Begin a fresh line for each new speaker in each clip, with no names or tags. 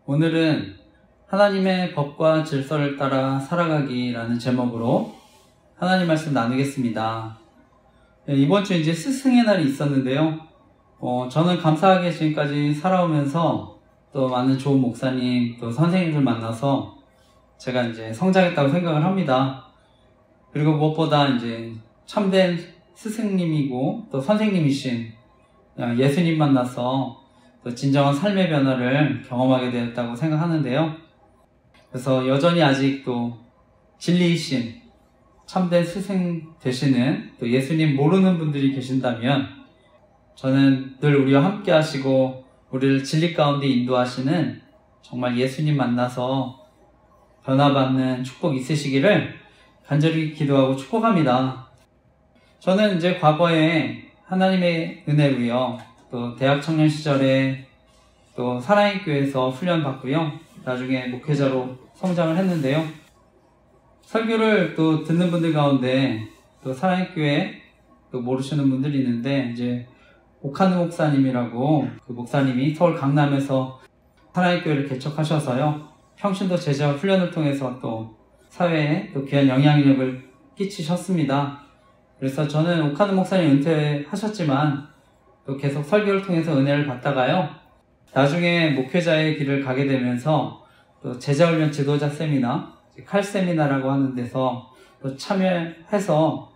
오늘은 하나님의 법과 질서를 따라 살아가기라는 제목으로 하나님 말씀 나누겠습니다. 이번 주 이제 스승의 날이 있었는데요. 저는 감사하게 지금까지 살아오면서 또 많은 좋은 목사님, 또 선생님들 만나서 제가 이제 성장했다고 생각을 합니다. 그리고 무엇보다 이제 참된 스승님이고 또 선생님이신 예수님 만나서 또 진정한 삶의 변화를 경험하게 되었다고 생각하는데요. 그래서 여전히 아직도 진리이신 참된 스승 되시는 또 예수님 모르는 분들이 계신다면 저는 늘 우리와 함께 하시고 우리를 진리 가운데 인도하시는 정말 예수님 만나서 변화받는 축복 있으시기를 간절히 기도하고 축복합니다. 저는 이제 과거에 하나님의 은혜로요, 또 대학 청년 시절에 또 사랑의 교회에서 훈련 받고요, 나중에 목회자로 성장을 했는데요. 설교를 또 듣는 분들 가운데 또 사랑의 교회 또 모르시는 분들이 있는데, 이제 오카누 목사님이라고 그 목사님이 서울 강남에서 사랑의 교회를 개척하셔서요, 평신도 제자 훈련을 통해서 또 사회에 또 귀한 영향력을 끼치셨습니다. 그래서 저는 오카누 목사님 은퇴하셨지만 또 계속 설교를 통해서 은혜를 받다가요, 나중에 목회자의 길을 가게 되면서 또 제자훈련 지도자 세미나, 칼 세미나라고 하는 데서 또 참여해서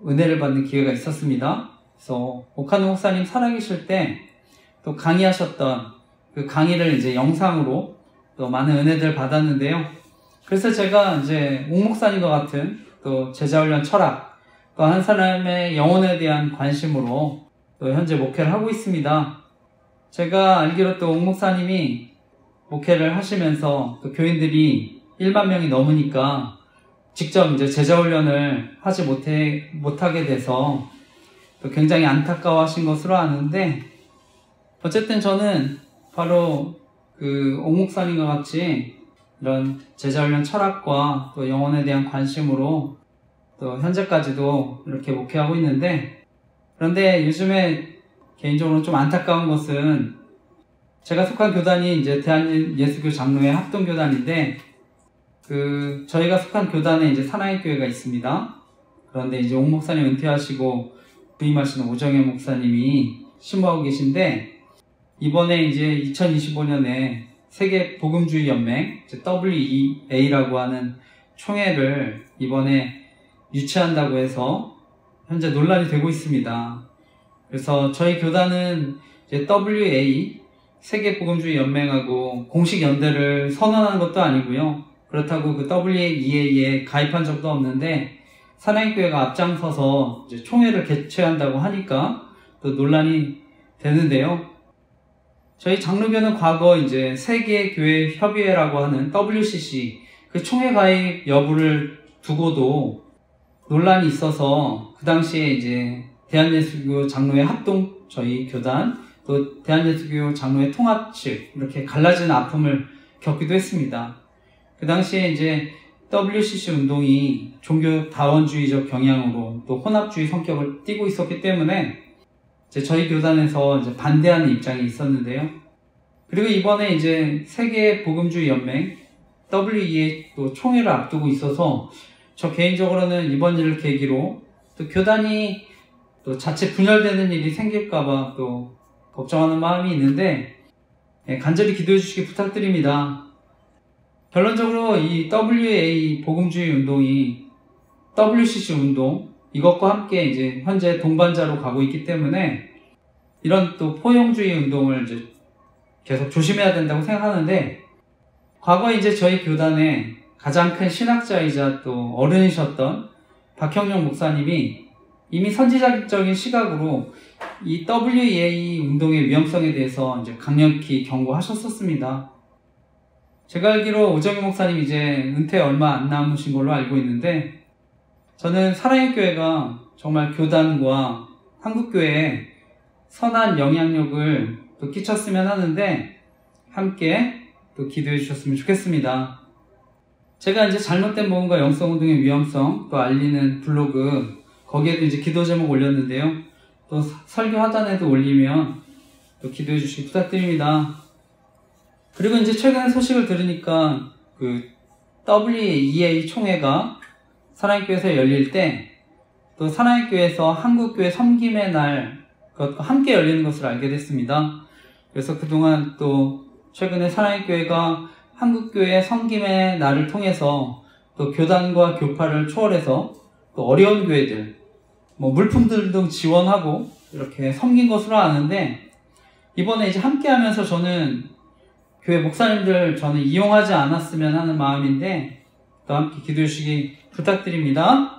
은혜를 받는 기회가 있었습니다. 그래서 오카누 목사님 살아계실 때 또 강의하셨던 그 강의를 이제 영상으로 또 많은 은혜들 받았는데요. 그래서 제가 이제 옥 목사님과 같은 또 제자훈련 철학, 또 한 사람의 영혼에 대한 관심으로 또 현재 목회를 하고 있습니다. 제가 알기로 또 옥 목사님이 목회를 하시면서 또 교인들이 1만 명이 넘으니까 직접 이제 제자훈련을 하지 못하게 돼서 또 굉장히 안타까워 하신 것으로 아는데, 어쨌든 저는 바로 그 옥 목사님과 같이 이런 제자훈련 철학과 또 영혼에 대한 관심으로 또 현재까지도 이렇게 목회하고 있는데, 그런데 요즘에 개인적으로 좀 안타까운 것은 제가 속한 교단이 이제 대한예수교 장로회 합동교단인데, 저희가 속한 교단에 이제 사랑의 교회가 있습니다. 그런데 이제 옥 목사님 은퇴하시고 부임하시는 오정현 목사님이 심호하고 계신데, 이번에 이제 2025년에 세계 복음주의 연맹 WEA라고 하는 총회를 이번에 유치한다고 해서 현재 논란이 되고 있습니다. 그래서 저희 교단은 이제 WA 세계 복음주의 연맹하고 공식 연대를 선언하는 것도 아니고요, 그렇다고 그 WEA에 가입한 적도 없는데, 사랑의 교회가 앞장서서 이제 총회를 개최한다고 하니까 또 논란이 되는데요. 저희 장로교는 과거 이제 세계교회협의회라고 하는 WCC 그 총회 가입 여부를 두고도 논란이 있어서 그 당시에 이제 대한예수교 장로회 합동 저희 교단, 또 대한예수교 장로회 통합 측 이렇게 갈라지는 아픔을 겪기도 했습니다. 그 당시에 이제 WCC 운동이 종교 다원주의적 경향으로 또 혼합주의 성격을 띠고 있었기 때문에 이제 저희 교단에서 이제 반대하는 입장이 있었는데요. 그리고 이번에 이제 세계 복음주의 연맹 WEA 또 총회를 앞두고 있어서 저 개인적으로는 이번 일을 계기로 또 교단이 또 자칫 분열되는 일이 생길까봐 또 걱정하는 마음이 있는데, 간절히 기도해 주시기 부탁드립니다. 결론적으로 이 WEA 복음주의 운동이 WCC 운동 이것과 함께 이제 현재 동반자로 가고 있기 때문에 이런 또 포용주의 운동을 이제 계속 조심해야 된다고 생각하는데, 과거에 이제 저희 교단에 가장 큰 신학자이자 또 어른이셨던 박형룡 목사님이 이미 선지자적인 시각으로 이 WEA 운동의 위험성에 대해서 이제 강력히 경고하셨었습니다. 제가 알기로 오정희 목사님 이제 은퇴 얼마 안 남으신 걸로 알고 있는데, 저는 사랑의 교회가 정말 교단과 한국교회에 선한 영향력을 또 끼쳤으면 하는데, 함께 또 기도해 주셨으면 좋겠습니다. 제가 이제 잘못된 복음과 영성운동의 위험성 또 알리는 블로그, 거기에도 이제 기도 제목 올렸는데요. 또 설교 하단에도 올리면 또 기도해 주시기 부탁드립니다. 그리고 이제 최근에 소식을 들으니까 그 WEA 총회가 사랑의교회에서 열릴 때 또 사랑의교회에서 한국교회 섬김의 날 그것과 함께 열리는 것을 알게 됐습니다. 그래서 그동안 또 최근에 사랑의교회가 한국교회 섬김의 날을 통해서 또 교단과 교파를 초월해서 또 어려운 교회들 물품들 등 지원하고 이렇게 섬긴 것으로 아는데, 이번에 이제 함께 하면서 저는 교회 목사님들 저는 이용하지 않았으면 하는 마음인데 또 함께 기도해 주시기 부탁드립니다.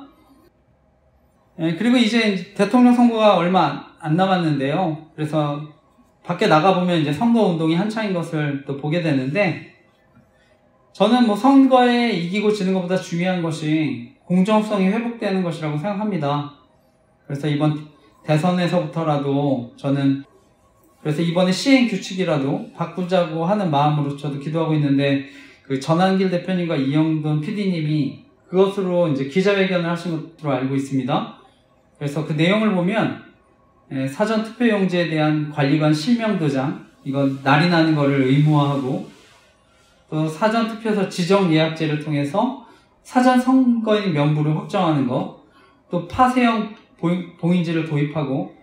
그리고 이제 대통령 선거가 얼마 안 남았는데요. 그래서 밖에 나가보면 이제 선거운동이 한창인 것을 또 보게 되는데, 저는 선거에 이기고 지는 것보다 중요한 것이 공정성이 회복되는 것이라고 생각합니다. 그래서 이번 대선에서부터라도 저는 그래서 이번에 시행 규칙이라도 바꾸자고 하는 마음으로 저도 기도하고 있는데, 그 전한길 대표님과 이영돈 PD님이 그것으로 이제 기자회견을 하신 것으로 알고 있습니다. 그래서 그 내용을 보면 사전 투표용지에 대한 관리관 실명 도장, 이건 날이 나는 것을 의무화하고, 또 사전 투표소 지정 예약제를 통해서 사전 선거인 명부를 확정하는 것, 또 파쇄형 봉인지를 도입하고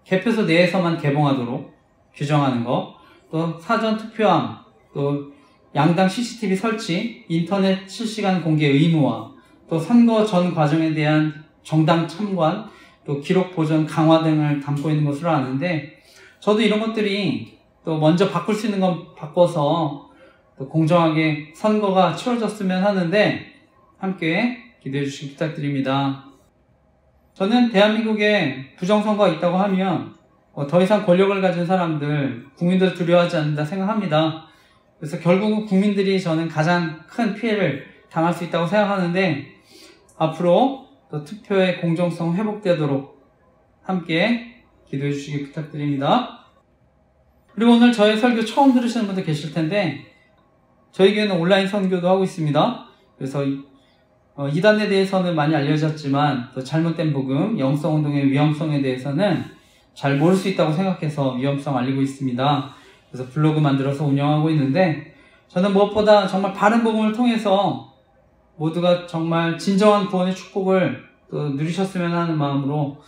개표소 내에서만 개봉하도록 규정하는 것, 또 사전 투표함, 또 양당 CCTV 설치, 인터넷 실시간 공개 의무화, 또 선거 전 과정에 대한 정당 참관, 또 기록 보존 강화 등을 담고 있는 것으로 아는데, 저도 이런 것들이 또 먼저 바꿀 수 있는 건 바꿔서 또 공정하게 선거가 치러졌으면 하는데 함께 기도해 주시기 부탁드립니다. 저는 대한민국에 부정선거가 있다고 하면 더 이상 권력을 가진 사람들, 국민들 두려워하지 않는다 생각합니다. 그래서 결국은 국민들이 저는 가장 큰 피해를 당할 수 있다고 생각하는데, 앞으로 또 투표의 공정성 회복되도록 함께 기도해 주시기 부탁드립니다. 그리고 오늘 저의 설교 처음 들으시는 분들 계실 텐데, 저희 교회는 온라인 선교도 하고 있습니다. 그래서 이단에 대해서는 많이 알려졌지만 또 잘못된 복음, 영성운동의 위험성에 대해서는 잘 모를 수 있다고 생각해서 위험성 알리고 있습니다. 그래서 블로그 만들어서 운영하고 있는데, 저는 무엇보다 정말 바른 복음을 통해서 모두가 정말 진정한 구원의 축복을 또 누리셨으면 하는 마음으로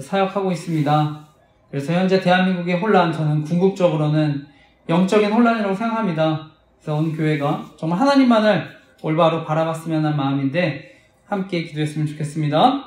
사역하고 있습니다. 그래서 현재 대한민국의 혼란, 저는 궁극적으로는 영적인 혼란이라고 생각합니다. 그래서 온 교회가 정말 하나님만을 올바로 바라봤으면 하는 마음인데 함께 기도했으면 좋겠습니다.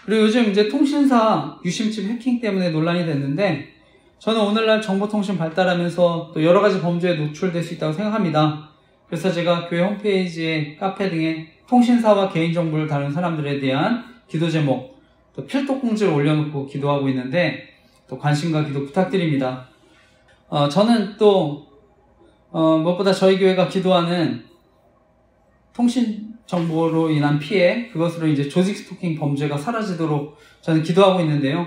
그리고 요즘 이제 통신사 유심칩 해킹 때문에 논란이 됐는데, 저는 오늘날 정보통신 발달하면서 또 여러 가지 범죄에 노출될 수 있다고 생각합니다. 그래서 제가 교회 홈페이지에 카페 등에 통신사와 개인정보를 다룬 사람들에 대한 기도 제목, 또 필독공지를 올려놓고 기도하고 있는데 또 관심과 기도 부탁드립니다. 저는 또 무엇보다 저희 교회가 기도하는 통신 정보로 인한 피해, 그것으로 이제 조직 스토킹 범죄가 사라지도록 저는 기도하고 있는데요.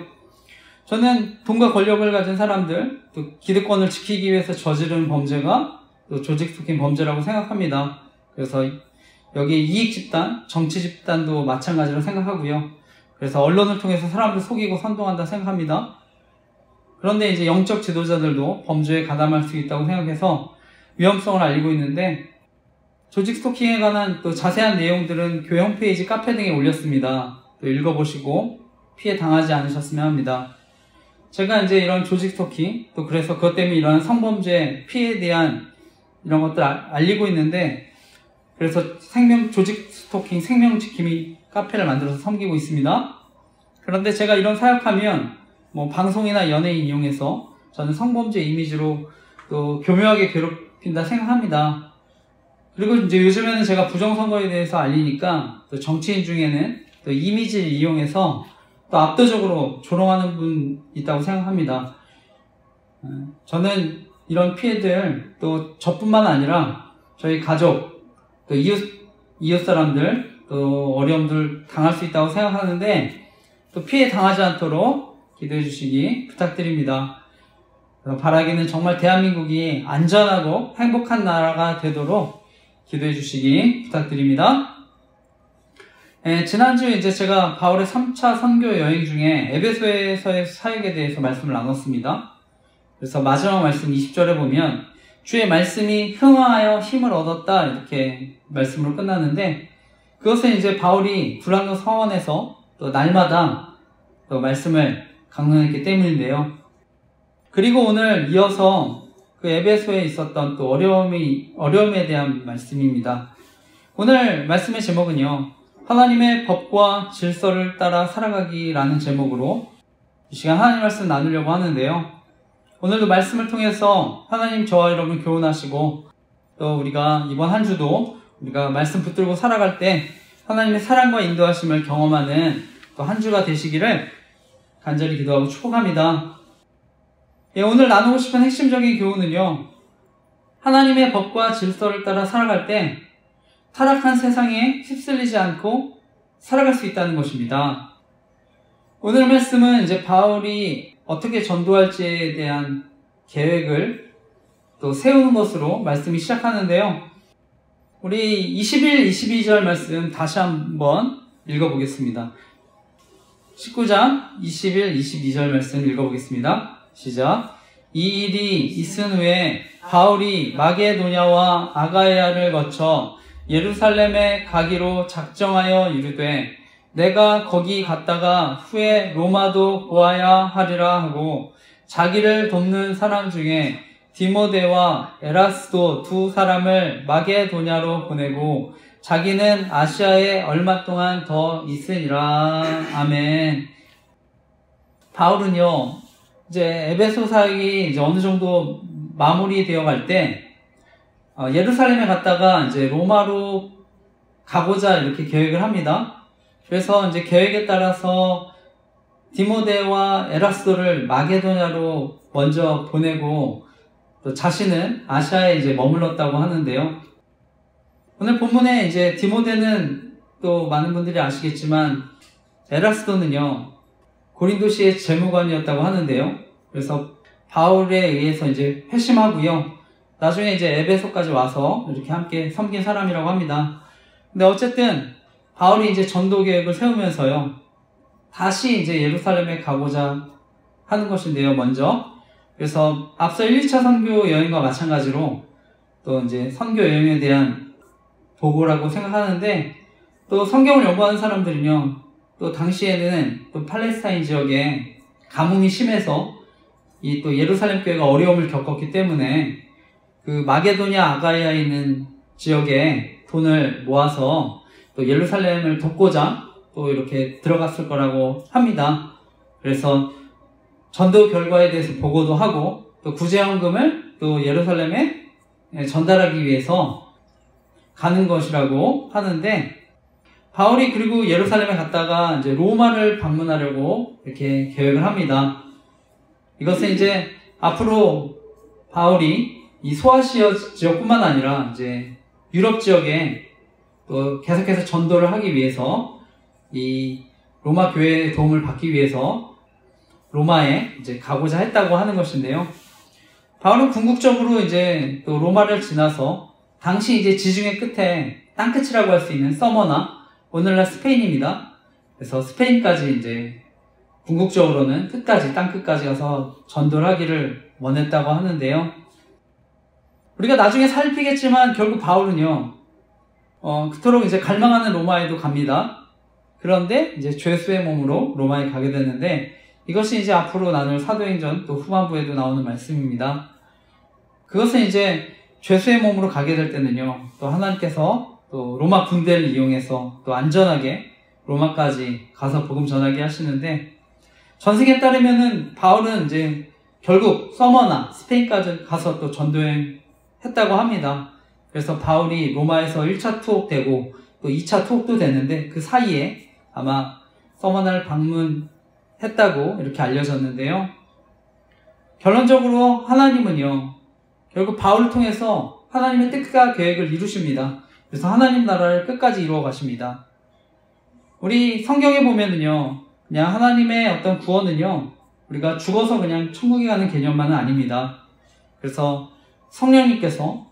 저는 돈과 권력을 가진 사람들, 또 기득권을 지키기 위해서 저지른 범죄가 또 조직 스토킹 범죄라고 생각합니다. 그래서 여기 이익 집단, 정치 집단도 마찬가지로 생각하고요. 그래서 언론을 통해서 사람들 속이고 선동한다 생각합니다. 그런데 이제 영적 지도자들도 범죄에 가담할 수 있다고 생각해서 위험성을 알리고 있는데, 조직 스토킹에 관한 또 자세한 내용들은 교회 홈페이지 카페 등에 올렸습니다. 또 읽어보시고 피해 당하지 않으셨으면 합니다. 제가 이제 이런 조직 스토킹, 또 그래서 그것 때문에 일어난 성범죄 피해에 대한 이런 것들 알리고 있는데, 그래서 조직 스토킹 생명지킴이 카페를 만들어서 섬기고 있습니다. 그런데 제가 이런 사역하면 방송이나 연예인 이용해서 저는 성범죄 이미지로 또 교묘하게 괴롭힌다 생각합니다. 그리고 이제 요즘에는 제가 부정선거에 대해서 알리니까 또 정치인 중에는 또 이미지를 이용해서 또 압도적으로 조롱하는 분 있다고 생각합니다. 저는 이런 피해들 또 저뿐만 아니라 저희 가족, 또 이웃 사람들, 또 어려움들 당할 수 있다고 생각하는데, 또 피해 당하지 않도록 기도해 주시기 부탁드립니다. 바라기는 정말 대한민국이 안전하고 행복한 나라가 되도록 기도해 주시기 부탁드립니다. 지난주에 이제 제가 바울의 3차 선교 여행 중에 에베소에서의 사역에 대해서 말씀을 나눴습니다. 그래서 마지막 말씀 20절에 보면 주의 말씀이 흥하여 힘을 얻었다 이렇게 말씀으로 끝나는데, 그것은 이제 바울이 불란도 성원에서 또 날마다 또 말씀을 강론했기 때문인데요. 그리고 오늘 이어서 그 에베소에 있었던 또 어려움에 대한 말씀입니다. 오늘 말씀의 제목은요, 하나님의 법과 질서를 따라 살아가기라는 제목으로 이 시간 하나님 말씀 나누려고 하는데요. 오늘도 말씀을 통해서 하나님 저와 여러분 교훈하시고, 또 우리가 이번 한 주도 우리가 말씀 붙들고 살아갈 때 하나님의 사랑과 인도하심을 경험하는 또 한 주가 되시기를 간절히 기도하고 축복합니다. 오늘 나누고 싶은 핵심적인 교훈은요, 하나님의 법과 질서를 따라 살아갈 때 타락한 세상에 휩쓸리지 않고 살아갈 수 있다는 것입니다. 오늘 말씀은 이제 바울이 어떻게 전도할지에 대한 계획을 또 세우는 것으로 말씀이 시작하는데요. 우리 21, 22절 말씀 다시 한번 읽어보겠습니다. 19장 21, 22절 말씀 읽어보겠습니다. 시작. 이 일이 있은 후에 바울이 마게도냐와 아가야를 거쳐 예루살렘에 가기로 작정하여 이르되, 내가 거기 갔다가 후에 로마도 보아야 하리라 하고, 자기를 돕는 사람 중에 디모데와 에라스도 두 사람을 마게도냐로 보내고 자기는 아시아에 얼마 동안 더 있으니라. 아멘. 바울은요, 이제 에베소 사역이 이제 어느 정도 마무리되어 갈 때 예루살렘에 갔다가 이제 로마로 가고자 이렇게 계획을 합니다. 그래서 이제 계획에 따라서 디모데와 에라스도를 마게도냐로 먼저 보내고 또 자신은 아시아에 이제 머물렀다고 하는데요. 오늘 본문에 이제 디모데는 또 많은 분들이 아시겠지만 에라스도는요, 고린도시의 재무관이었다고 하는데요. 그래서 바울에 의해서 이제 회심하고요. 나중에 이제 에베소까지 와서 이렇게 함께 섬긴 사람이라고 합니다. 근데 어쨌든 바울이 이제 전도 계획을 세우면서요, 다시 이제 예루살렘에 가고자 하는 것인데요, 먼저. 그래서 앞서 1, 2차 선교 여행과 마찬가지로 또 이제 선교 여행에 대한 보고라고 생각하는데, 또 성경을 연구하는 사람들은요, 또 당시에는 또 팔레스타인 지역에 가뭄이 심해서 이 또 예루살렘 교회가 어려움을 겪었기 때문에 그 마게도냐 아가야에 있는 지역에 돈을 모아서 또 예루살렘을 돕고자 또 이렇게 들어갔을 거라고 합니다. 그래서 전도 결과에 대해서 보고도 하고 또 구제헌금을 또 예루살렘에 전달하기 위해서 가는 것이라고 하는데, 바울이 그리고 예루살렘에 갔다가 이제 로마를 방문하려고 이렇게 계획을 합니다. 이것은 이제 앞으로 바울이 이 소아시아 지역뿐만 아니라 이제 유럽 지역에 또 계속해서 전도를 하기 위해서 이 로마 교회의 도움을 받기 위해서 로마에 이제 가고자 했다고 하는 것인데요. 바울은 궁극적으로 이제 또 로마를 지나서 당시 이제 지중해 끝에 땅끝이라고 할 수 있는 서머나 오늘날 스페인입니다. 그래서 스페인까지 이제 궁극적으로는 끝까지 땅끝까지 가서 전도를 하기를 원했다고 하는데요. 우리가 나중에 살피겠지만 결국 바울은요, 그토록 이제 갈망하는 로마에도 갑니다. 그런데 이제 죄수의 몸으로 로마에 가게 되는데, 이것이 이제 앞으로 나눌 사도행전 또 후반부에도 나오는 말씀입니다. 그것은 이제 죄수의 몸으로 가게 될 때는요, 또 하나님께서 또 로마 군대를 이용해서 또 안전하게 로마까지 가서 복음 전하게 하시는데, 전승에 따르면은 바울은 이제 결국 서머나 스페인까지 가서 또 전도행 했다고 합니다. 그래서 바울이 로마에서 1차 투옥되고 또 2차 투옥도 됐는데 그 사이에 아마 서머나를 방문했다고 이렇게 알려졌는데요. 결론적으로 하나님은요, 결국 바울을 통해서 하나님의 뜻과 계획을 이루십니다. 그래서 하나님 나라를 끝까지 이루어 가십니다. 우리 성경에 보면은요, 그냥 하나님의 어떤 구원은요, 우리가 죽어서 그냥 천국에 가는 개념만은 아닙니다. 그래서 성령님께서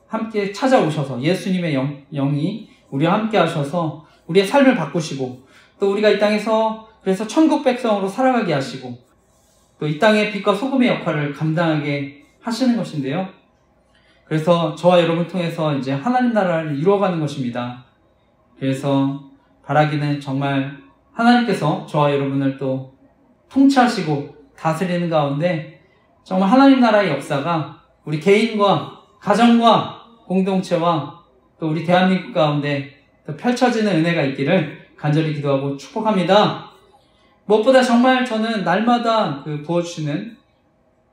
함께 찾아오셔서 예수님의 영이 우리와 함께 하셔서 우리의 삶을 바꾸시고, 또 우리가 이 땅에서 그래서 천국 백성으로 살아가게 하시고, 또 이 땅의 빛과 소금의 역할을 감당하게 하시는 것인데요. 그래서 저와 여러분을 통해서 이제 하나님 나라를 이루어가는 것입니다. 그래서 바라기는 정말 하나님께서 저와 여러분을 또 통치하시고 다스리는 가운데 정말 하나님 나라의 역사가 우리 개인과 가정과 공동체와 또 우리 대한민국 가운데 또 펼쳐지는 은혜가 있기를 간절히 기도하고 축복합니다. 무엇보다 정말 저는 날마다 부어주시는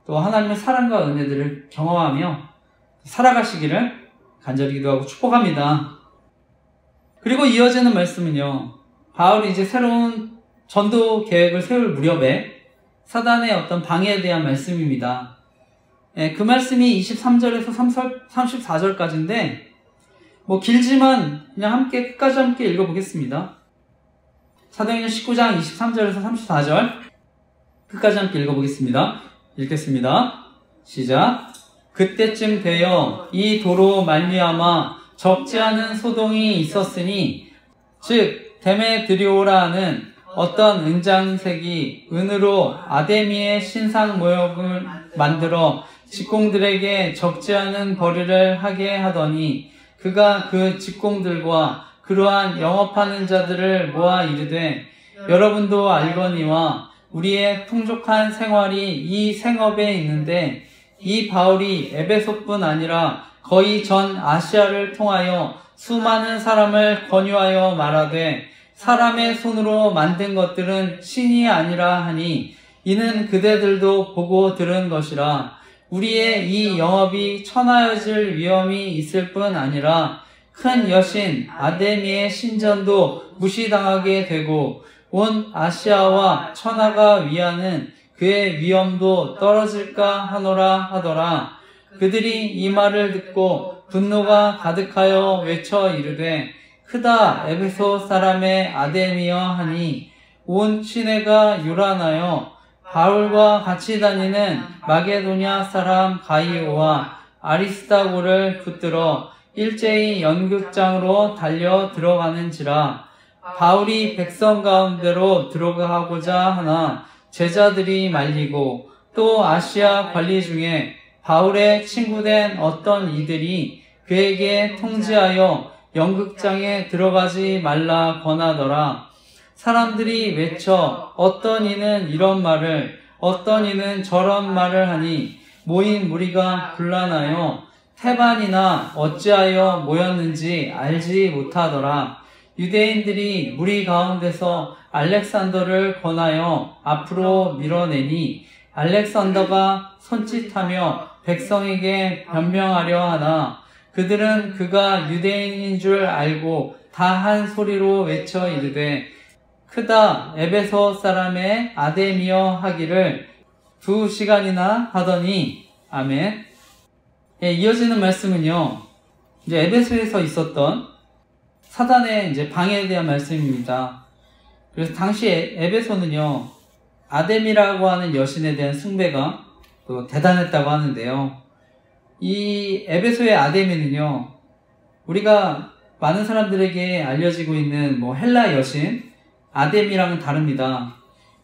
또 하나님의 사랑과 은혜들을 경험하며 살아가시기를 간절히 기도하고 축복합니다. 그리고 이어지는 말씀은요, 바울이 이제 새로운 전도 계획을 세울 무렵에 사단의 어떤 방해에 대한 말씀입니다. 그 말씀이 23절에서 34절까지인데 길지만 그냥 끝까지 함께 읽어보겠습니다. 사도행전 19장 23절에서 34절 끝까지 함께 읽어보겠습니다. 읽겠습니다. 시작. 그때쯤 되어 이 도로 말미암아 적지 않은 소동이 있었으니 즉 데메드리오라 하는 어떤 은장색이 은으로 아데미의 신상 모형을 만들어 직공들에게 적지 않은 벌이를 하게 하더니 그가 그 직공들과 그러한 영업하는 자들을 모아 이르되 여러분도 알거니와 우리의 풍족한 생활이 이 생업에 있는데 이 바울이 에베소뿐 아니라 거의 전 아시아를 통하여 수많은 사람을 권유하여 말하되 사람의 손으로 만든 것들은 신이 아니라 하니 이는 그대들도 보고 들은 것이라. 우리의 이 영업이 천하여질 위험이 있을 뿐 아니라 큰 여신 아데미의 신전도 무시당하게 되고 온 아시아와 천하가 위하는 그의 위엄도 떨어질까 하노라 하더라. 그들이 이 말을 듣고 분노가 가득하여 외쳐 이르되 크다 에베소 사람의 아데미여 하니 온 시내가 요란하여 바울과 같이 다니는 마게도냐 사람 가이오와 아리스다고를 붙들어 일제히 연극장으로 달려 들어가는지라. 바울이 백성 가운데로 들어가고자 하나 제자들이 말리고 또 아시아 관리 중에 바울의 친구된 어떤 이들이 그에게 통지하여 연극장에 들어가지 말라 권하더라. 사람들이 외쳐 어떤 이는 이런 말을 어떤 이는 저런 말을 하니 모인 무리가 곤란하여 태반이나 어찌하여 모였는지 알지 못하더라. 유대인들이 무리 가운데서 알렉산더를 권하여 앞으로 밀어내니 알렉산더가 손짓하며 백성에게 변명하려 하나 그들은 그가 유대인인 줄 알고 다 한 소리로 외쳐 이르되 크다 에베소 사람의 아데미여 하기를 2시간이나 하더니 아멘. 이어지는 말씀은요, 이제 에베소에서 있었던 사단의 이제 방해에 대한 말씀입니다. 그래서 당시 에베소는요, 아데미라고 하는 여신에 대한 숭배가 또 대단했다고 하는데요. 이 에베소의 아데미는요, 우리가 많은 사람들에게 알려지고 있는 헬라 여신 아데미랑은 다릅니다.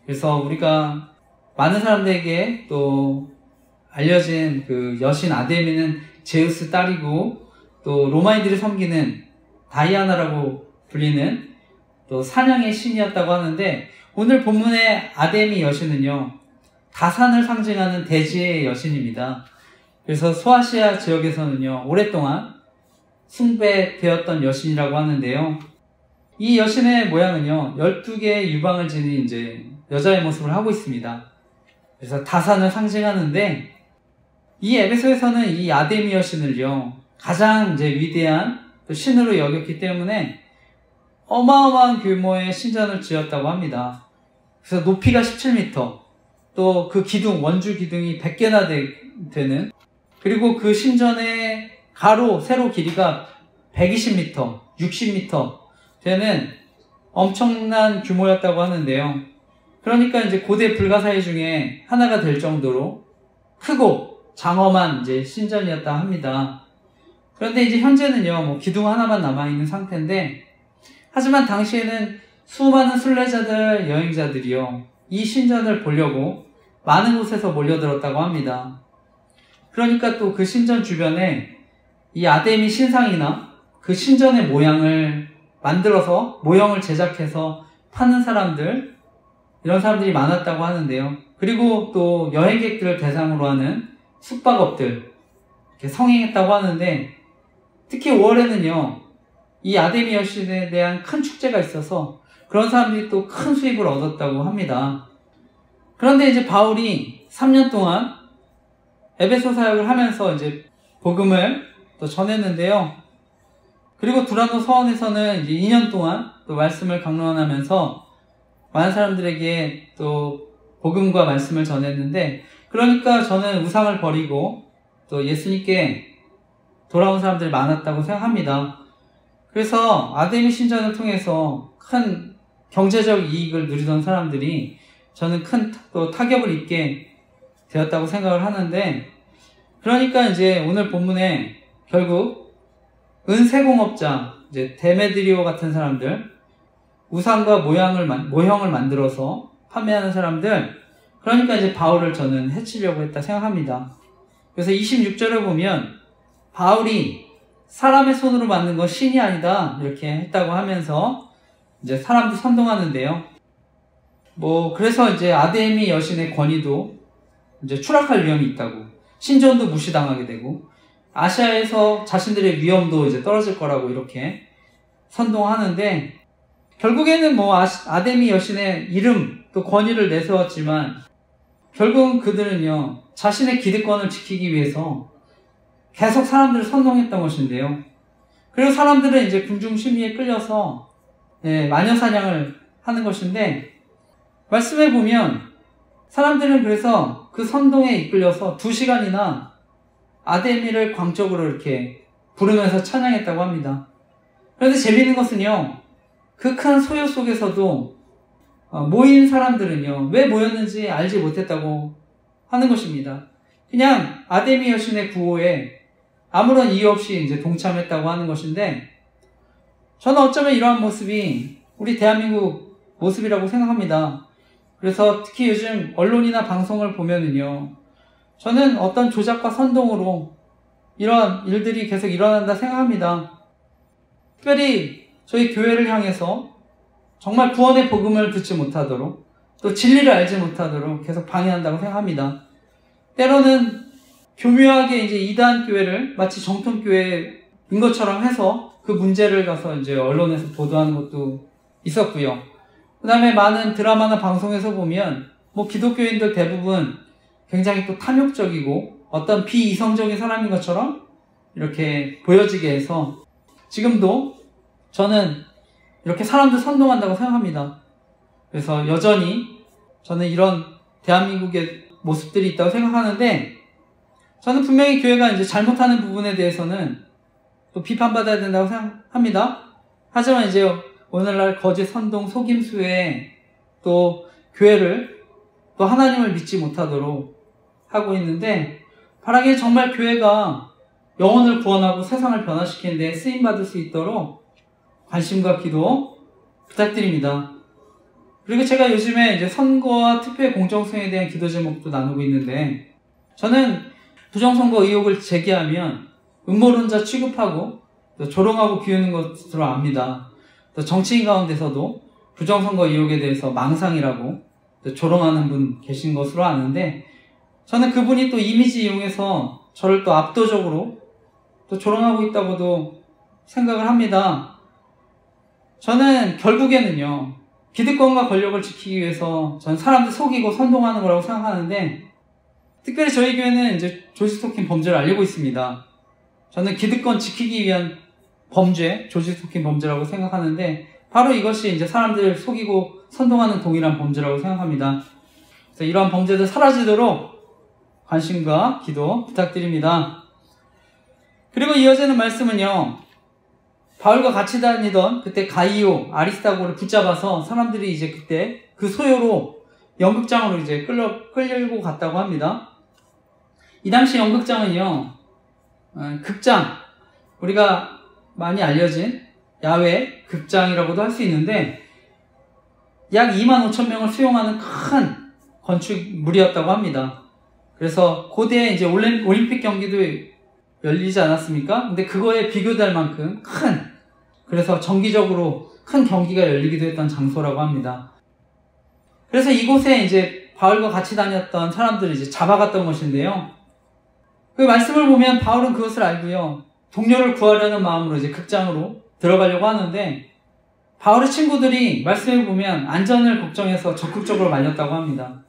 그래서 우리가 많은 사람들에게 또 알려진 그 여신 아데미는 제우스 딸이고 또 로마인들이 섬기는 다이아나라고 불리는 또 사냥의 신이었다고 하는데 오늘 본문의 아데미 여신은요, 다산을 상징하는 대지의 여신입니다. 그래서 소아시아 지역에서는요, 오랫동안 숭배되었던 여신이라고 하는데요. 이 여신의 모양은요, 12개의 유방을 지닌 이제 여자의 모습을 하고 있습니다. 그래서 다산을 상징하는데, 이 에베소에서는 이 아데미 여신을요, 가장 이제 위대한 또 신으로 여겼기 때문에 어마어마한 규모의 신전을 지었다고 합니다. 그래서 높이가 17m, 또 그 기둥, 원주 기둥이 100개나 되는, 그리고 그 신전의 가로, 세로 길이가 120m, 60m 되는 엄청난 규모였다고 하는데요. 그러니까 이제 고대 불가사의 중에 하나가 될 정도로 크고 장엄한 이제 신전이었다 합니다. 그런데 이제 현재는요, 기둥 하나만 남아있는 상태인데, 하지만 당시에는 수많은 순례자들, 여행자들이요, 이 신전을 보려고 많은 곳에서 몰려들었다고 합니다. 그러니까 또 그 신전 주변에 이 아데미 신상이나 그 신전의 모양을 만들어서 모형을 제작해서 파는 사람들, 이런 사람들이 많았다고 하는데요. 그리고 또 여행객들을 대상으로 하는 숙박업들 이렇게 성행했다고 하는데, 특히 5월에는요 이 아데미 여신에 대한 큰 축제가 있어서 그런 사람들이 또 큰 수입을 얻었다고 합니다. 그런데 이제 바울이 3년 동안 에베소 사역을 하면서 이제 복음을 또 전했는데요. 그리고 두란노 서원에서는 이제 2년 동안 또 말씀을 강론하면서 많은 사람들에게 또 복음과 말씀을 전했는데, 그러니까 저는 우상을 버리고 또 예수님께 돌아온 사람들이 많았다고 생각합니다. 그래서 아데미 신전을 통해서 큰 경제적 이익을 누리던 사람들이 저는 큰 또 타격을 입게 되었다고 생각을 하는데, 그러니까 이제 오늘 본문에 결국 은세공업자, 이제 데메드리오 같은 사람들, 우상과 모형을 만들어서 판매하는 사람들, 그러니까 이제 바울을 저는 해치려고 했다 생각합니다. 그래서 26절에 보면 바울이 사람의 손으로 만든 건 신이 아니다 이렇게 했다고 하면서 이제 사람도 선동하는데요. 그래서 이제 아데미 여신의 권위도 이제 추락할 위험이 있다고, 신전도 무시당하게 되고 아시아에서 자신들의 위엄도 이제 떨어질 거라고 이렇게 선동하는데, 결국에는 아데미 여신의 이름 또 권위를 내세웠지만 결국은 그들은요 자신의 기득권을 지키기 위해서 계속 사람들을 선동했던 것인데요. 그리고 사람들은 이제 군중 심리에 끌려서 마녀 사냥을 하는 것인데, 말씀해 보면 사람들은 그래서 그 선동에 이끌려서 2시간이나 아데미를 광적으로 이렇게 부르면서 찬양했다고 합니다. 그런데 재미있는 것은요, 그 큰 소요 속에서도 모인 사람들은요 왜 모였는지 알지 못했다고 하는 것입니다. 그냥 아데미 여신의 구호에 아무런 이유 없이 이제 동참했다고 하는 것인데, 저는 어쩌면 이러한 모습이 우리 대한민국 모습이라고 생각합니다. 그래서 특히 요즘 언론이나 방송을 보면은요, 저는 어떤 조작과 선동으로 이런 일들이 계속 일어난다 생각합니다. 특별히 저희 교회를 향해서 정말 구원의 복음을 듣지 못하도록, 또 진리를 알지 못하도록 계속 방해한다고 생각합니다. 때로는 교묘하게 이제 이단 교회를 마치 정통 교회인 것처럼 해서 그 문제를 가서 이제 언론에서 보도하는 것도 있었고요. 그 다음에 많은 드라마나 방송에서 보면 기독교인들 대부분 굉장히 또 탐욕적이고 어떤 비이성적인 사람인 것처럼 이렇게 보여지게 해서 지금도 저는 이렇게 사람들 선동한다고 생각합니다. 그래서 여전히 저는 이런 대한민국의 모습들이 있다고 생각하는데, 저는 분명히 교회가 이제 잘못하는 부분에 대해서는 또 비판받아야 된다고 생각합니다. 하지만 이제 오늘날 거짓 선동 속임수에 또 교회를 또 하나님을 믿지 못하도록 하고 있는데, 바라기에 정말 교회가 영혼을 구원하고 세상을 변화시키는 데 쓰임받을 수 있도록 관심과 기도 부탁드립니다. 그리고 제가 요즘에 이제 선거와 투표의 공정성에 대한 기도 제목도 나누고 있는데, 저는 부정선거 의혹을 제기하면 음모론자 취급하고 또 조롱하고 비우는 것으로 압니다. 또 정치인 가운데서도 부정선거 의혹에 대해서 망상이라고 또 조롱하는 분 계신 것으로 아는데, 저는 그분이 또 이미지 이용해서 저를 또 압도적으로 또 조롱하고 있다고도 생각을 합니다. 저는 결국에는요, 기득권과 권력을 지키기 위해서 전 사람들 속이고 선동하는 거라고 생각하는데, 특별히 저희 교회는 이제 조지스토킹 범죄를 알리고 있습니다. 저는 기득권 지키기 위한 범죄, 조지스토킹 범죄라고 생각하는데, 바로 이것이 이제 사람들을 속이고 선동하는 동일한 범죄라고 생각합니다. 그래서 이러한 범죄들 사라지도록 관심과 기도 부탁드립니다. 그리고 이어지는 말씀은요, 바울과 같이 다니던 그때 가이오, 아리스타고를 붙잡아서 사람들이 이제 그때 그 소요로 연극장으로 이제 끌고 갔다고 합니다. 이 당시 연극장은요, 극장, 우리가 많이 알려진 야외 극장이라고도 할 수 있는데, 약 25,000명을 수용하는 큰 건축물이었다고 합니다. 그래서 고대 이제 올림픽 경기도 열리지 않았습니까? 근데 그거에 비교될 만큼 그래서 정기적으로 큰 경기가 열리기도 했던 장소라고 합니다. 그래서 이곳에 이제 바울과 같이 다녔던 사람들을 이제 잡아갔던 것인데요. 그 말씀을 보면 바울은 그것을 알고요. 동료를 구하려는 마음으로 이제 극장으로 들어가려고 하는데 바울의 친구들이 말씀을 보면 안전을 걱정해서 적극적으로 말렸다고 합니다.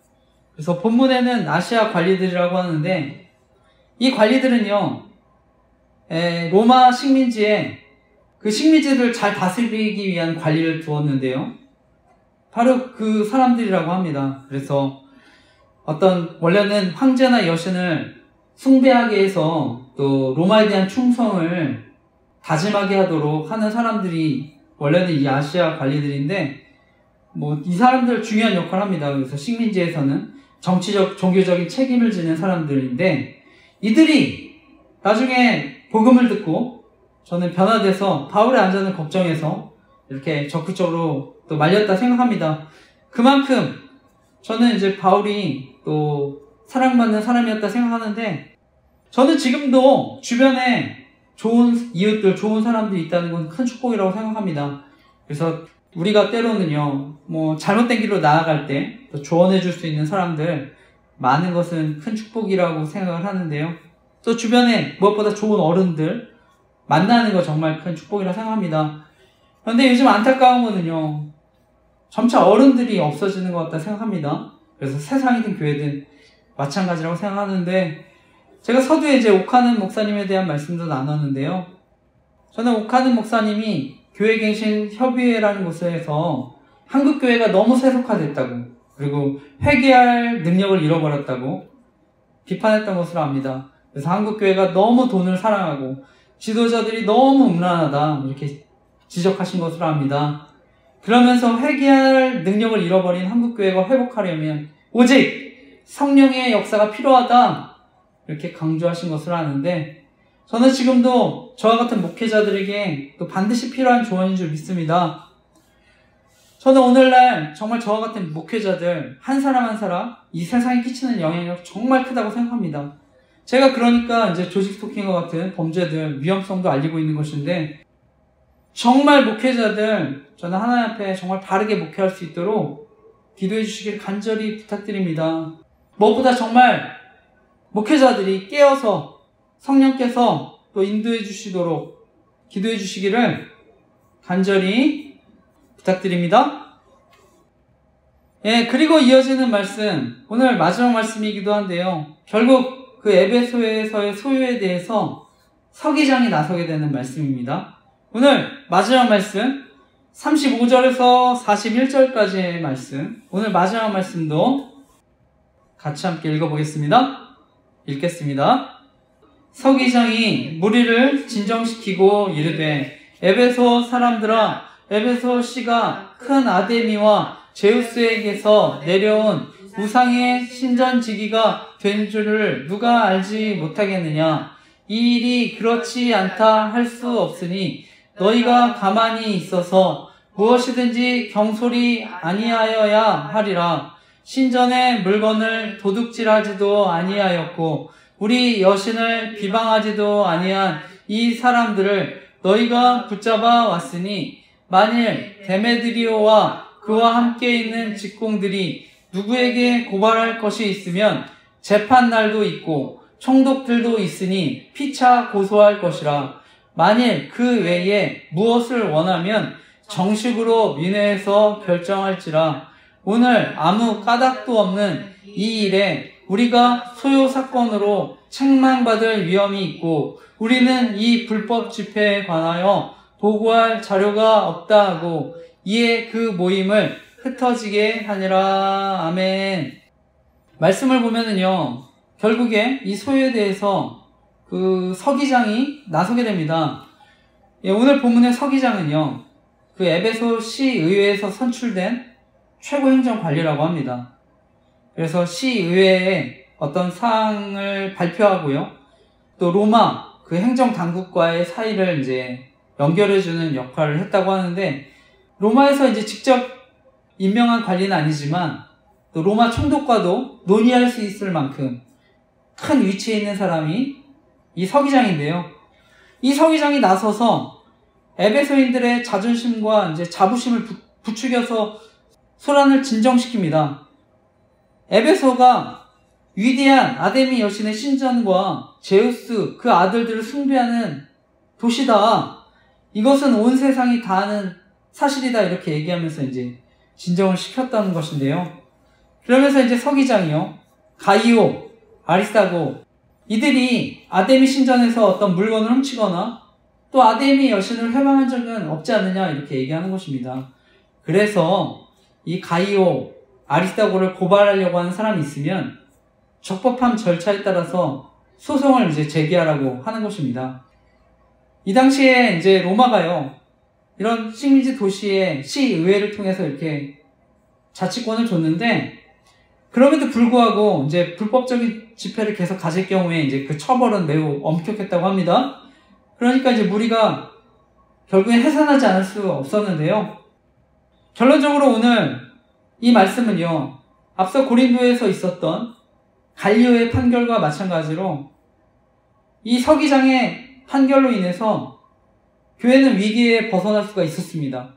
그래서 본문에는 아시아 관리들이라고 하는데 이 관리들은요, 로마 식민지에 그 식민지들을 잘 다스리기 위한 관리를 두었는데요. 바로 그 사람들이라고 합니다. 그래서 원래는 황제나 여신을 숭배하게 해서 또 로마에 대한 충성을 다짐하게 하도록 하는 사람들이 원래는 이 아시아 관리들인데, 이 사람들 중요한 역할을 합니다. 그래서 식민지에서는 정치적, 종교적인 책임을 지는 사람들인데, 이들이 나중에 복음을 듣고 저는 변화돼서 바울의 안전을 걱정해서 이렇게 적극적으로 또 말렸다 생각합니다. 그만큼 저는 이제 바울이 또 사랑받는 사람이었다 생각하는데, 저는 지금도 주변에 좋은 이웃들, 좋은 사람들이 있다는 건 큰 축복이라고 생각합니다. 그래서 우리가 때로는요, 잘못된 길로 나아갈 때 또 조언해 줄 수 있는 사람들 많은 것은 큰 축복이라고 생각을 하는데요. 또 주변에 무엇보다 좋은 어른들 만나는 거 정말 큰 축복이라고 생각합니다. 그런데 요즘 안타까운 거는요, 점차 어른들이 없어지는 것 같다 생각합니다. 그래서 세상이든 교회든 마찬가지라고 생각하는데, 제가 서두에 이제 옥하는 목사님에 대한 말씀도 나눴는데요. 저는 옥하는 목사님이 교회갱신협의회라는 곳에서 한국교회가 너무 세속화됐다고, 그리고 회개할 능력을 잃어버렸다고 비판했던 것으로 압니다. 그래서 한국교회가 너무 돈을 사랑하고 지도자들이 너무 음란하다 이렇게 지적하신 것으로 압니다. 그러면서 회개할 능력을 잃어버린 한국교회가 회복하려면 오직 성령의 역사가 필요하다 이렇게 강조하신 것으로 아는데, 저는 지금도 저와 같은 목회자들에게 또 반드시 필요한 조언인 줄 믿습니다. 저는 오늘날 정말 저와 같은 목회자들 한 사람 한 사람 이 세상에 끼치는 영향력 정말 크다고 생각합니다. 제가 그러니까 이제 조직 스토킹과 같은 범죄들 위험성도 알리고 있는 것인데, 정말 목회자들 저는 하나님 앞에 정말 바르게 목회할 수 있도록 기도해 주시길 간절히 부탁드립니다. 무엇보다 정말 목회자들이 깨어서 성령께서 또 인도해 주시도록 기도해 주시기를 간절히 부탁드립니다. 그리고 이어지는 말씀, 오늘 마지막 말씀이기도 한데요. 결국 그 에베소에서의 소유에 대해서 서기장이 나서게 되는 말씀입니다. 오늘 마지막 말씀 35절에서 41절까지의 말씀, 오늘 마지막 말씀도 같이 함께 읽어보겠습니다. 읽겠습니다. 서기장이 무리를 진정시키고 이르되, 에베소 사람들아, 에베소 씨가 큰 아데미와 제우스에게서 내려온 우상의 신전지기가 된 줄을 누가 알지 못하겠느냐? 이 일이 그렇지 않다 할 수 없으니 너희가 가만히 있어서 무엇이든지 경솔히 아니하여야 하리라. 신전의 물건을 도둑질하지도 아니하였고 우리 여신을 비방하지도 아니한 이 사람들을 너희가 붙잡아 왔으니, 만일 데메드리오와 그와 함께 있는 직공들이 누구에게 고발할 것이 있으면 재판날도 있고 총독들도 있으니 피차 고소할 것이라. 만일 그 외에 무엇을 원하면 정식으로 민회에서 결정할지라. 오늘 아무 까닭도 없는 이 일에 우리가 소요 사건으로 책망받을 위험이 있고, 우리는 이 불법 집회에 관하여 보고할 자료가 없다 하고 이에 그 모임을 흩어지게 하니라. 아멘. 말씀을 보면은요, 결국에 이 소요에 대해서 그 서기장이 나서게 됩니다. 오늘 본문의 서기장은요, 그 에베소 시의회에서 선출된 최고 행정관리라고 합니다. 그래서 시의회에 어떤 사항을 발표하고요, 또 로마 그 행정당국과의 사이를 이제 연결해주는 역할을 했다고 하는데, 로마에서 이제 직접 임명한 관리는 아니지만 또 로마 총독과도 논의할 수 있을 만큼 큰 위치에 있는 사람이 이 서기장인데요. 이 서기장이 나서서 에베소인들의 자존심과 이제 자부심을 부추겨서 소란을 진정시킵니다. 에베소가 위대한 아데미 여신의 신전과 제우스 그 아들들을 숭배하는 도시다. 이것은 온 세상이 다 아는 사실이다. 이렇게 얘기하면서 이제 진정을 시켰다는 것인데요. 그러면서 이제 서기장이요, 가이오, 아리스타고, 이들이 아데미 신전에서 어떤 물건을 훔치거나 또 아데미 여신을 회방한 적은 없지 않느냐 이렇게 얘기하는 것입니다. 그래서 이 가이오, 아리스타고를 고발하려고 하는 사람이 있으면 적법한 절차에 따라서 소송을 이제 제기하라고 하는 것입니다. 이 당시에 이제 로마가요, 이런 식민지 도시의 시의회를 통해서 이렇게 자치권을 줬는데, 그럼에도 불구하고 이제 불법적인 집회를 계속 가질 경우에 이제 그 처벌은 매우 엄격했다고 합니다. 그러니까 이제 무리가 결국엔 해산하지 않을 수 없었는데요. 결론적으로 오늘 이 말씀은요, 앞서 고린도에서 있었던 갈리오의 판결과 마찬가지로 이 서기장의 판결로 인해서 교회는 위기에 벗어날 수가 있었습니다.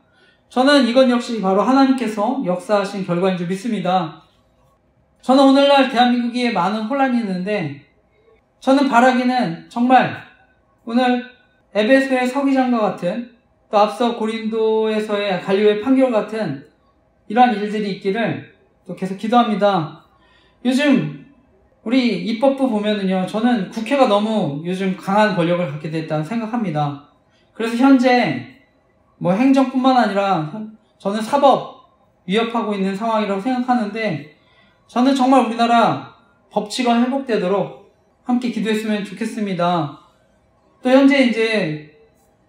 저는 이건 역시 바로 하나님께서 역사하신 결과인 줄 믿습니다. 저는 오늘날 대한민국에 많은 혼란이 있는데, 저는 바라기는 정말 오늘 에베소의 서기장과 같은, 또 앞서 고린도에서의 갈리오의 판결 같은 이러한 일들이 있기를 또 계속 기도합니다. 요즘 우리 입법부 보면은요, 저는 국회가 너무 요즘 강한 권력을 갖게 됐다고 생각합니다. 그래서 현재 뭐 행정뿐만 아니라 저는 사법 위협하고 있는 상황이라고 생각하는데, 저는 정말 우리나라 법치가 회복되도록 함께 기도했으면 좋겠습니다. 또 현재 이제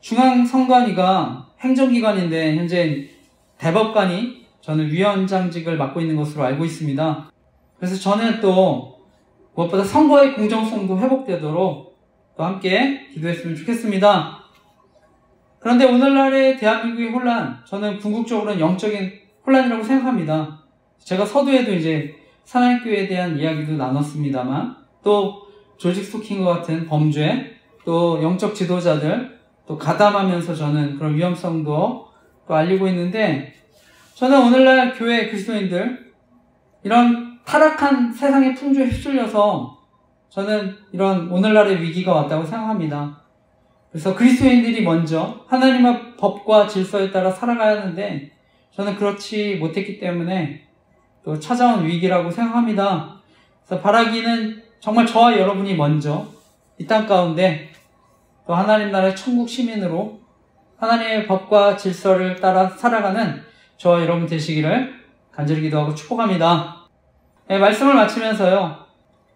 중앙선관위가 행정기관인데 현재 대법관이 저는 위원장직을 맡고 있는 것으로 알고 있습니다. 그래서 저는 또 무엇보다 선거의 공정성도 회복되도록 또 함께 기도했으면 좋겠습니다. 그런데 오늘날의 대한민국의 혼란, 저는 궁극적으로는 영적인 혼란이라고 생각합니다. 제가 서두에도 이제 사랑교회에 대한 이야기도 나눴습니다만, 또 조직 스토킹과 같은 범죄, 또 영적 지도자들, 또 가담하면서 저는 그런 위험성도 또 알리고 있는데, 저는 오늘날 교회 그리스도인들, 이런 타락한 세상의 풍조에 휩쓸려서 저는 이런 오늘날의 위기가 왔다고 생각합니다. 그래서 그리스도인들이 먼저 하나님의 법과 질서에 따라 살아가야 하는데, 저는 그렇지 못했기 때문에 또 찾아온 위기라고 생각합니다. 그래서 바라기는 정말 저와 여러분이 먼저 이 땅 가운데 또 하나님 나라의 천국 시민으로 하나님의 법과 질서를 따라 살아가는 저와 여러분 되시기를 간절히 기도하고 축복합니다. 네, 말씀을 마치면서요,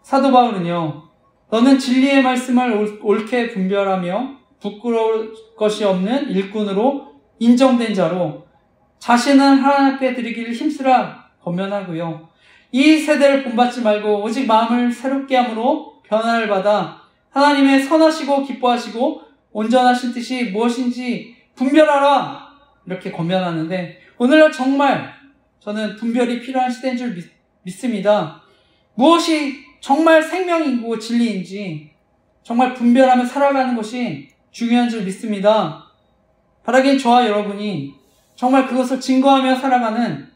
사도 바울은요, 너는 진리의 말씀을 옳게 분별하며 부끄러울 것이 없는 일꾼으로 인정된 자로 자신은 하나님 앞에 드리기를 힘쓰라 권면하고요. 이 세대를 본받지 말고 오직 마음을 새롭게 함으로 변화를 받아 하나님의 선하시고 기뻐하시고 온전하신 뜻이 무엇인지 분별하라, 이렇게 권면하는데, 오늘날 정말 저는 분별이 필요한 시대인 줄 믿습니다. 무엇이 정말 생명이고 진리인지 정말 분별하며 살아가는 것이 중요한 줄 믿습니다. 바라긴 저와 여러분이 정말 그것을 증거하며 살아가는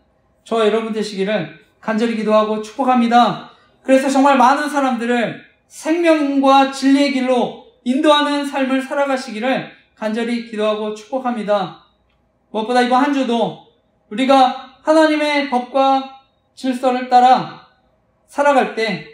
저와 여러분 되시기를 간절히 기도하고 축복합니다. 그래서 정말 많은 사람들을 생명과 진리의 길로 인도하는 삶을 살아가시기를 간절히 기도하고 축복합니다. 무엇보다 이번 한 주도 우리가 하나님의 법과 질서를 따라 살아갈 때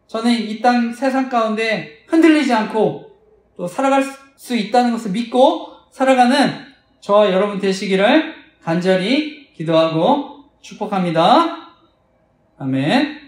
저는 이 땅 세상 가운데 흔들리지 않고 또 살아갈 수 있다는 것을 믿고 살아가는 저와 여러분 되시기를 간절히 기도하고 축복합니다. 아멘.